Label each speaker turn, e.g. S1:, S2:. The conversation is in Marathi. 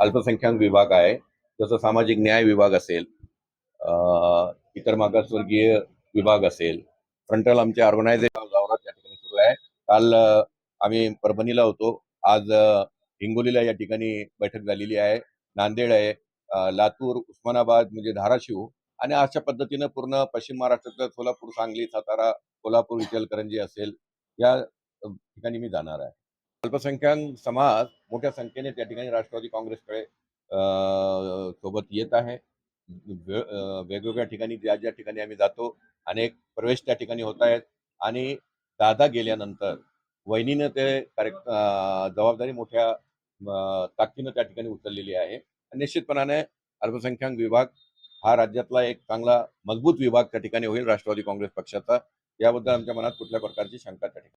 S1: अल्पसंख्याक विभाग आहे, जसं सामाजिक न्याय विभाग असेल, इतर मागासवर्गीय विभाग असेल, फ्रंटल आमचे ऑर्गनायझेशन दौरा त्या ठिकाणी सुरू आहे. काल आम्ही परभणीला होतो. आज हिंगोलीला या ठिकाणी बैठक झालेली आहे. नांदेड आहे, लातूर, उस्मानाबाद म्हणजे धाराशिव आणि अशा पद्धतीनं पूर्ण पश्चिम महाराष्ट्रातलं सोलापूर, सांगली, सातारा, कोल्हापूर, इचलकरंजी असेल या ठिकाणी मी जाणार आहे. अल्पसंख्याक समाज मोठ्या संख्येने त्या ठिकाणी राष्ट्रवादी काँग्रेसकडे सोबत येत आहे. वेगवेगळ्या ठिकाणी ज्या ज्या ठिकाणी आम्ही जातो अनेक प्रवेश त्या ठिकाणी होत आहेत आणि दादा गेल्यानंतर वहिनीनं ते जबाबदारी मोठ्या ताकदीनं त्या ठिकाणी उचललेली आहे. आणि निश्चितपणाने अल्पसंख्याक विभाग हा राज्यातला एक चांगला मजबूत विभाग त्या ठिकाणी होईल राष्ट्रवादी काँग्रेस पक्षाचा. याबद्दल आमच्या मनात कुठल्या प्रकारची शंका त्या ठिकाणी